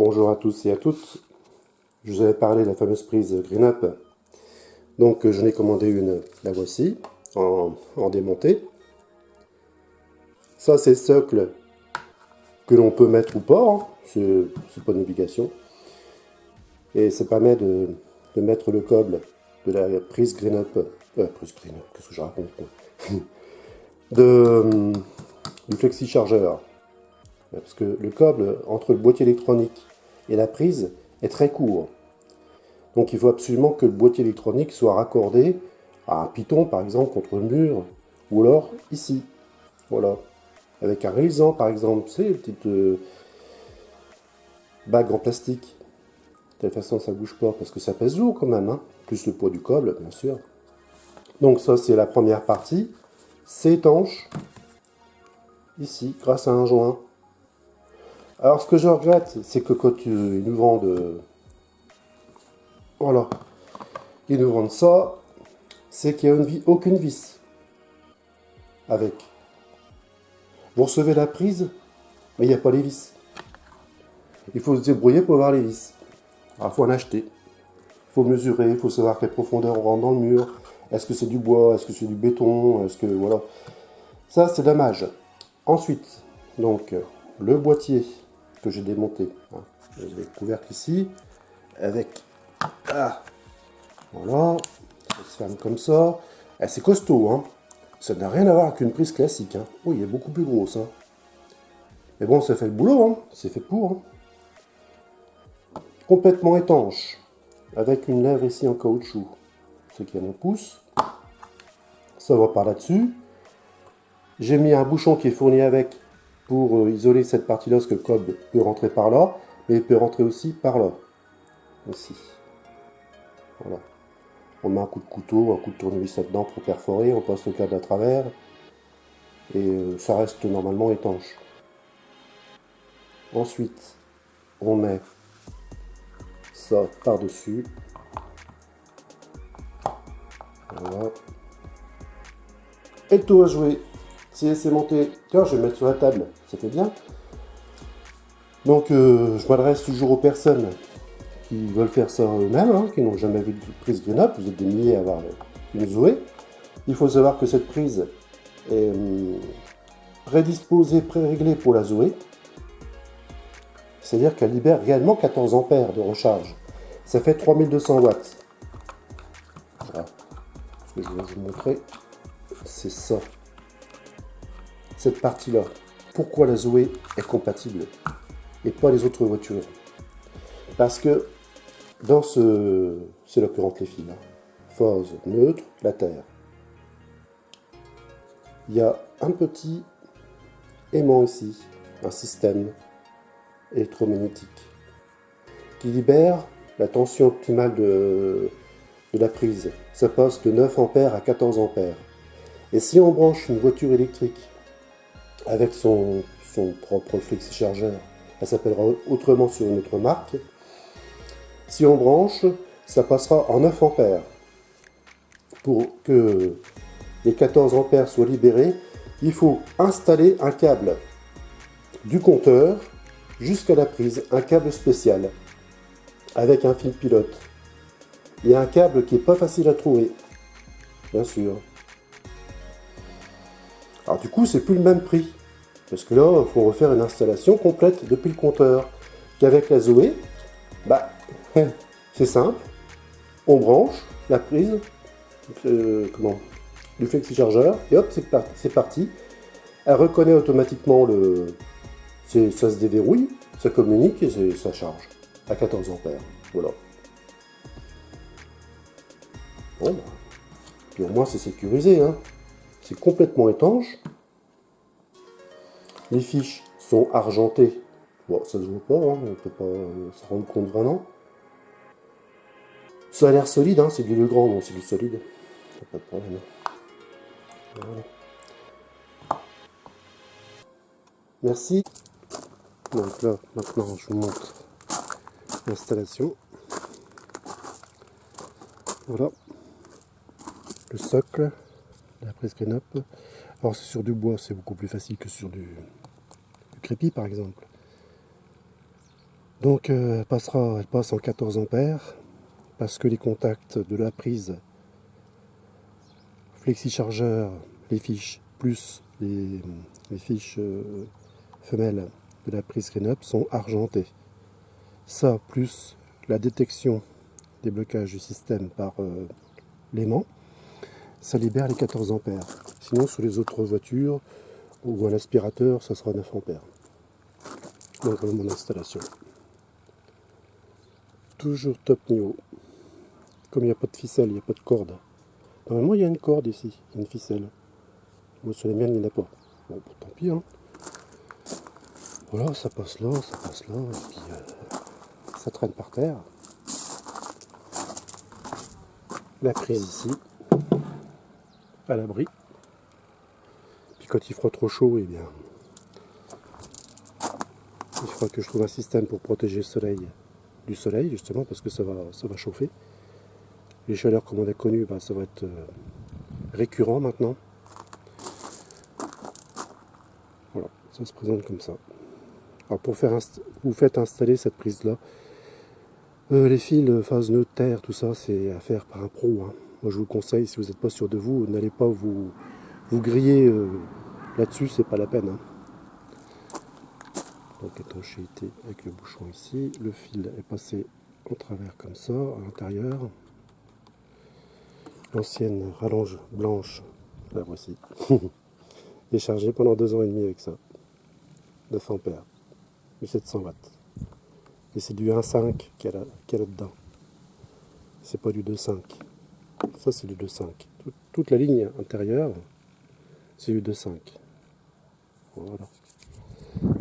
Bonjour à tous et à toutes. Je vous avais parlé de la fameuse prise GreenUp. Donc je n'ai commandé une, la voici, en démontée. Ça c'est le socle que l'on peut mettre ou pas, hein. C'est pas une obligation. Et ça permet de mettre le câble de la prise GreenUp. Prise GreenUp, qu'est-ce que je raconte du flexi chargeur. Parce que le câble entre le boîtier électronique et la prise est très court. Donc il faut absolument que le boîtier électronique soit raccordé à un piton par exemple contre le mur, ou alors ici, voilà, avec un réalisant par exemple, c'est une petite bague en plastique. De toute façon ça bouge pas parce que ça pèse lourd quand même, hein, plus le poids du câble bien sûr. Donc ça c'est la première partie, c'est étanche, ici, grâce à un joint. Alors ce que je regrette, c'est que quand ils nous vendent... voilà. Ils nous vendent ça, c'est qu'il n'y a aucune vis avec. Vous recevez la prise, mais il n'y a pas les vis. Il faut se débrouiller pour avoir les vis. Alors il faut en acheter. Il faut mesurer, il faut savoir quelle profondeur on rentre dans le mur. Est-ce que c'est du bois, est-ce que c'est du béton, est-ce que... voilà. Ça, c'est dommage. Ensuite, donc, le boîtier que j'ai démonté. Hein, je l'ai couvert ici, avec... Ah, voilà, ça se ferme comme ça. C'est costaud, hein. Ça n'a rien à voir avec une prise classique. Hein. Oui, il est beaucoup plus grosse. Hein. Mais bon, ça fait le boulot, hein. C'est fait pour. Hein. Complètement étanche, avec une lèvre ici en caoutchouc. Ce qui est mon pouce. Ça va par là-dessus. J'ai mis un bouchon qui est fourni avec pour isoler cette partie-là, parce que le câble peut rentrer par là, mais il peut rentrer aussi par là. Ici. Voilà. On met un coup de couteau, un coup de tournevis là-dedans pour perforer, on passe le câble à travers, et ça reste normalement étanche. Ensuite, on met ça par-dessus. Voilà. Et le tout à jouer. Si c'est monté, tiens, je vais le mettre sur la table, ça fait bien. Donc, je m'adresse toujours aux personnes qui veulent faire ça eux-mêmes, hein, qui n'ont jamais vu de prise GreenUp. Vous êtes des milliers à avoir une Zoé. Il faut savoir que cette prise est prédisposée, pré-réglée pour la Zoé. C'est-à-dire qu'elle libère réellement 14 ampères de recharge. Ça fait 3200 watts. Voilà. Ce que je vais vous montrer, c'est ça. Cette partie-là. Pourquoi la Zoé est compatible et pas les autres voitures? Parce que dans ce... c'est là que rentrent les fils. Hein. Phase neutre, la Terre. Il y a un petit aimant ici, un système électromagnétique qui libère la tension optimale de la prise. Ça passe de 9 ampères à 14 ampères. Et si on branche une voiture électrique avec son propre flexi chargeur, elle s'appellera autrement sur une autre marque, si on branche, ça passera en 9 ampères. Pour que les 14 ampères soient libérés, il faut installer un câble du compteur jusqu'à la prise, un câble spécial avec un fil pilote. Il y a un câble qui n'est pas facile à trouver, bien sûr. Alors du coup, c'est plus le même prix, parce que là, il faut refaire une installation complète depuis le compteur. Qu'avec la Zoé, bah, c'est simple, on branche la prise, du flexi chargeur, et hop, c'est parti. Elle reconnaît automatiquement ça se déverrouille, ça communique et ça charge à 14 ampères. Voilà. Bon, bah. Puis au moins c'est sécurisé, hein. C'est complètement étanche. Les fiches sont argentées. Bon, ça se voit pas, hein. On peut pas se rendre compte vraiment. Ça a l'air solide, hein. C'est du Legrand, donc c'est du solide. Pas de problème. Voilà. Merci. Donc là, maintenant, je vous montre l'installation. Voilà. Le socle, la prise GreenUp. Alors c'est sur du bois, c'est beaucoup plus facile que sur du crépi par exemple. Donc elle passe en 14 ampères parce que les contacts de la prise flexi-chargeur, les fiches, plus les fiches femelles de la prise Green-Up sont argentées. Ça, plus la détection des blocages du système par l'aimant, ça libère les 14 ampères. Sinon, sur les autres voitures ou un aspirateur, ça sera 9 ampères. Donc, voilà mon installation. Toujours top niveau. Comme il n'y a pas de ficelle, il n'y a pas de corde. Normalement, il y a une corde ici, il y a une ficelle. Moi, sur les miennes, il n'y en a pas. Bon, tant pis, hein. Voilà, ça passe là, et puis ça traîne par terre. La prise ici, à l'abri. Puis quand il fera trop chaud, eh bien, il faudra que je trouve un système pour protéger le soleil du soleil, justement, parce que ça va chauffer. Les chaleurs, comme on a connu, bah, ça va être récurrent maintenant. Voilà, ça se présente comme ça. Alors pour vous faites installer cette prise-là, les fils, phase neutre, terre, tout ça, c'est à faire par un pro. Hein. Moi, je vous le conseille, si vous n'êtes pas sûr de vous, n'allez pas vous griller là-dessus, c'est pas la peine. Hein. Donc étanchéité avec le bouchon ici, le fil est passé en travers comme ça, à l'intérieur. L'ancienne rallonge blanche, la voici. Déchargée pendant 2 ans et demi avec ça. 9 ampères, 1700 watts. Et c'est du 1.5 qu'il y a là-dedans. C'est pas du 2.5. Ça, c'est du 2.5. Toute la ligne intérieure, c'est du 2.5. Voilà.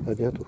À bientôt.